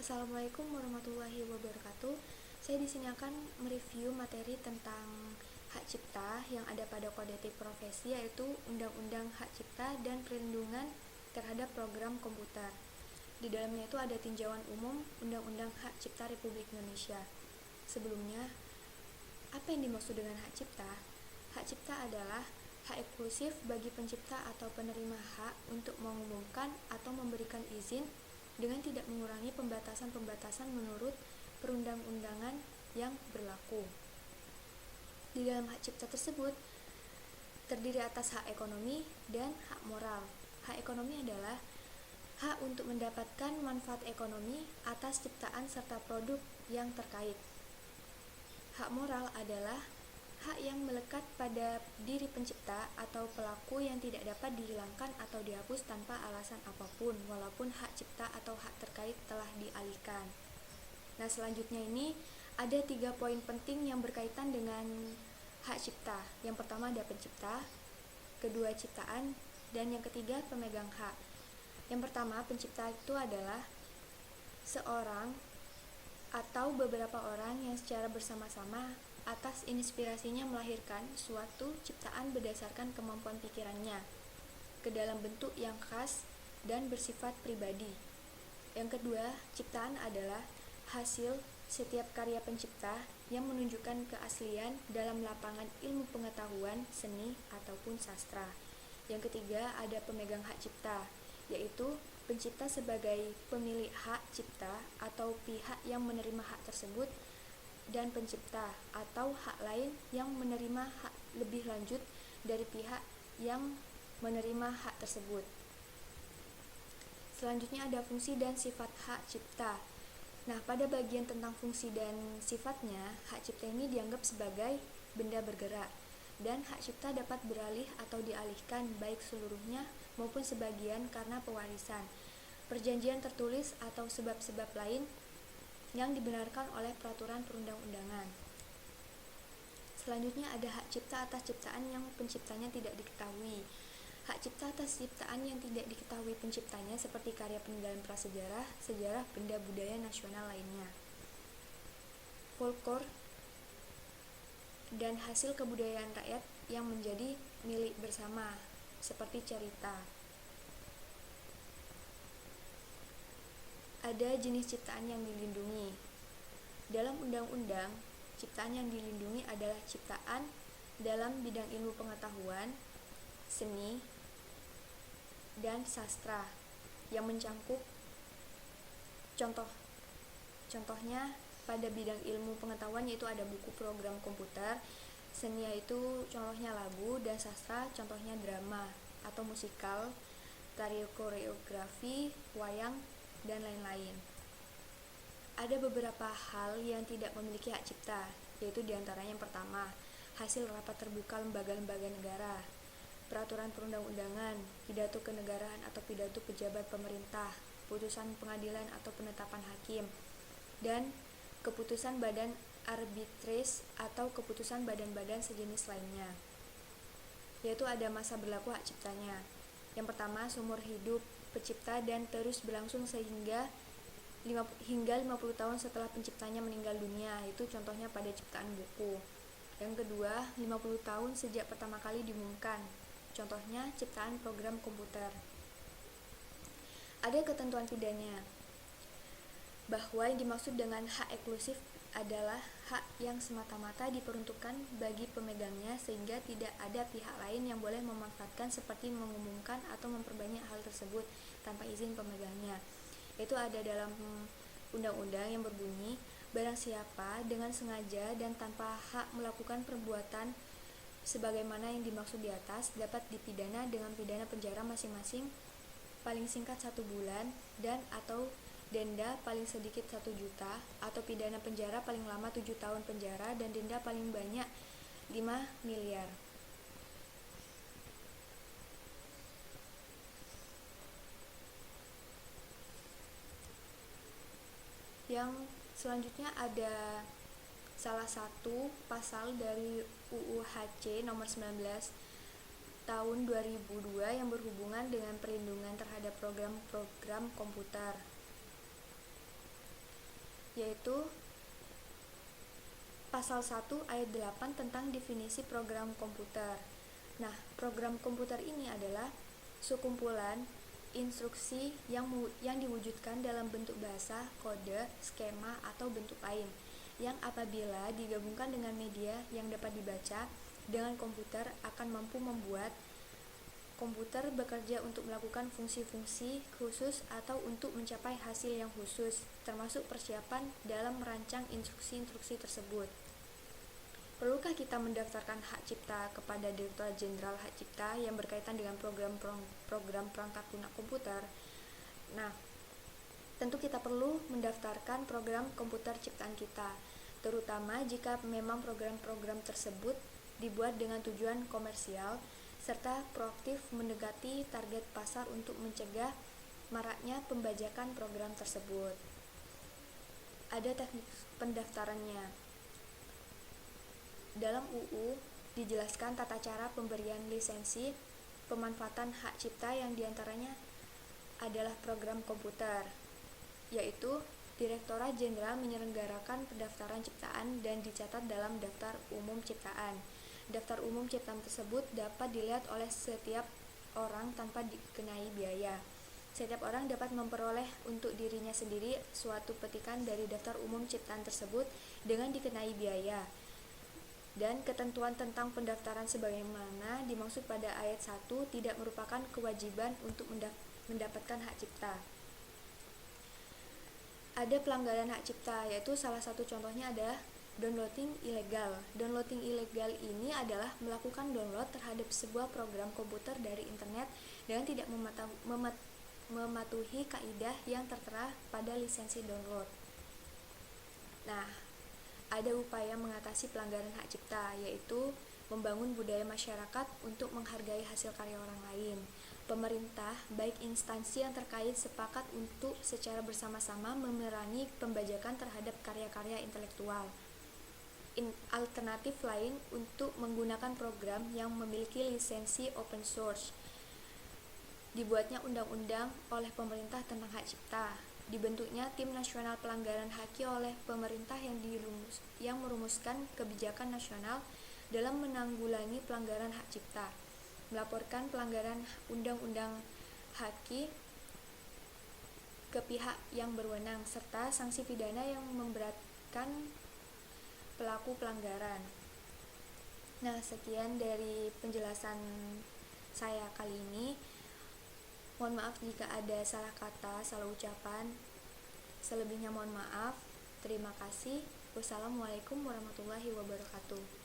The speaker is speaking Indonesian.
Assalamualaikum warahmatullahi wabarakatuh. Saya di sini akan mereview materi tentang hak cipta yang ada pada Kode Etik Profesi, yaitu Undang-Undang Hak Cipta dan Perlindungan terhadap Program Komputer. Di dalamnya itu ada tinjauan umum Undang-Undang Hak Cipta Republik Indonesia. Sebelumnya, apa yang dimaksud dengan hak cipta? Hak cipta adalah hak eksklusif bagi pencipta atau penerima hak untuk mengumumkan atau memberikan izin dengan tidak mengurangi pembatasan-pembatasan menurut perundang-undangan yang berlaku. Di dalam hak cipta tersebut terdiri atas hak ekonomi dan hak moral. Hak ekonomi adalah hak untuk mendapatkan manfaat ekonomi atas ciptaan serta produk yang terkait. Hak moral adalah hak yang melekat pada diri pencipta atau pelaku yang tidak dapat dihilangkan atau dihapus tanpa alasan apapun, walaupun hak cipta atau hak terkait telah dialihkan. Nah, selanjutnya ini ada 3 poin penting yang berkaitan dengan hak cipta. Yang pertama ada pencipta, kedua ciptaan, dan yang ketiga pemegang hak. Yang pertama, pencipta itu adalah seorang atau beberapa orang yang secara bersama-sama atas inspirasinya melahirkan suatu ciptaan berdasarkan kemampuan pikirannya ke dalam bentuk yang khas dan bersifat pribadi. Yang kedua, ciptaan adalah hasil setiap karya pencipta yang menunjukkan keaslian dalam lapangan ilmu pengetahuan, seni, ataupun sastra. Yang ketiga, ada pemegang hak cipta, yaitu pencipta sebagai pemilik hak cipta atau pihak yang menerima hak tersebut, dan pencipta atau hak lain yang menerima hak lebih lanjut dari pihak yang menerima hak tersebut. Selanjutnya ada fungsi dan sifat hak cipta. Nah, pada bagian tentang fungsi dan sifatnya, hak cipta ini dianggap sebagai benda bergerak, dan hak cipta dapat beralih atau dialihkan baik seluruhnya maupun sebagian karena pewarisan, perjanjian tertulis, atau sebab-sebab lain yang dibenarkan oleh peraturan perundang-undangan. Selanjutnya ada hak cipta atas ciptaan yang penciptanya tidak diketahui. Hak cipta atas ciptaan yang tidak diketahui penciptanya seperti karya peninggalan prasejarah, sejarah, benda budaya nasional lainnya, folklore, dan hasil kebudayaan rakyat yang menjadi milik bersama seperti cerita. Ada jenis ciptaan yang dilindungi. Dalam undang-undang, ciptaan yang dilindungi adalah ciptaan dalam bidang ilmu pengetahuan, seni, dan sastra yang mencangkup contohnya pada bidang ilmu pengetahuan yaitu ada buku program komputer, seni yaitu contohnya lagu, dan sastra contohnya drama atau musikal, tari koreografi, wayang, dan lain-lain. Ada beberapa hal yang tidak memiliki hak cipta, yaitu diantaranya yang pertama, hasil rapat terbuka lembaga-lembaga negara, peraturan perundang-undangan, pidato kenegaraan atau pidato pejabat pemerintah, putusan pengadilan atau penetapan hakim, dan keputusan badan arbitris atau keputusan badan-badan sejenis lainnya. Yaitu ada masa berlaku hak ciptanya. Yang pertama, seumur hidup pencipta dan terus berlangsung hingga 50 tahun setelah penciptanya meninggal dunia, itu contohnya pada ciptaan buku. Yang kedua, 50 tahun sejak pertama kali diumumkan, contohnya ciptaan program komputer. Ada ketentuan pidananya bahwa yang dimaksud dengan hak eksklusif adalah hak yang semata-mata diperuntukkan bagi pemegangnya sehingga tidak ada pihak lain yang boleh memanfaatkan seperti mengumumkan atau memperbanyak hal tersebut tanpa izin pemegangnya. Itu ada dalam undang-undang yang berbunyi, barang siapa dengan sengaja dan tanpa hak melakukan perbuatan sebagaimana yang dimaksud di atas dapat dipidana dengan pidana penjara masing-masing paling singkat 1 bulan dan atau denda paling sedikit 1 juta atau pidana penjara paling lama 7 tahun penjara dan denda paling banyak 5 miliar. Yang selanjutnya ada salah satu pasal dari UU HC nomor 19 tahun 2002 yang berhubungan dengan perlindungan terhadap program-program komputer. yaitu pasal 1 ayat 8 tentang definisi program komputer. Nah, program komputer ini adalah sekumpulan instruksi yang diwujudkan dalam bentuk bahasa, kode, skema, atau bentuk lain, yang apabila digabungkan dengan media yang dapat dibaca dengan komputer akan mampu membuat komputer bekerja untuk melakukan fungsi-fungsi khusus atau untuk mencapai hasil yang khusus, termasuk persiapan dalam merancang instruksi-instruksi tersebut. Perlukah kita mendaftarkan hak cipta kepada Direktorat Jenderal Hak Cipta yang berkaitan dengan program perangkat lunak komputer? Nah, tentu kita perlu mendaftarkan program komputer ciptaan kita, terutama jika memang program-program tersebut dibuat dengan tujuan komersial, serta proaktif mendekati target pasar untuk mencegah maraknya pembajakan program tersebut. Ada teknik pendaftarannya. Dalam UU dijelaskan tata cara pemberian lisensi pemanfaatan hak cipta yang diantaranya adalah program komputer, yaitu Direktorat Jenderal menyelenggarakan pendaftaran ciptaan dan dicatat dalam daftar umum ciptaan. Daftar umum ciptaan tersebut dapat dilihat oleh setiap orang tanpa dikenai biaya. Setiap orang dapat memperoleh untuk dirinya sendiri suatu petikan dari daftar umum ciptaan tersebut dengan dikenai biaya. Dan ketentuan tentang pendaftaran sebagaimana dimaksud pada ayat 1 tidak merupakan kewajiban untuk mendapatkan hak cipta. Ada pelanggaran hak cipta, yaitu salah satu contohnya adalah downloading ilegal. Downloading ilegal ini adalah melakukan download terhadap sebuah program komputer dari internet dengan tidak mematuhi kaidah yang tertera pada lisensi download. Nah, ada upaya mengatasi pelanggaran hak cipta, yaitu membangun budaya masyarakat untuk menghargai hasil karya orang lain. Pemerintah, baik instansi yang terkait sepakat untuk secara bersama-sama memerangi pembajakan terhadap karya-karya intelektual. Alternatif lain untuk menggunakan program yang memiliki lisensi open source. Dibuatnya undang-undang oleh pemerintah tentang hak cipta. Dibentuknya tim nasional pelanggaran haki oleh pemerintah yang merumuskan kebijakan nasional dalam menanggulangi pelanggaran hak cipta. Melaporkan pelanggaran undang-undang haki ke pihak yang berwenang, serta sanksi pidana yang memberatkan pelaku pelanggaran. Nah, sekian dari penjelasan saya kali ini. Mohon maaf jika ada salah kata, salah ucapan. Selebihnya mohon maaf. Terima kasih. Wassalamualaikum warahmatullahi wabarakatuh.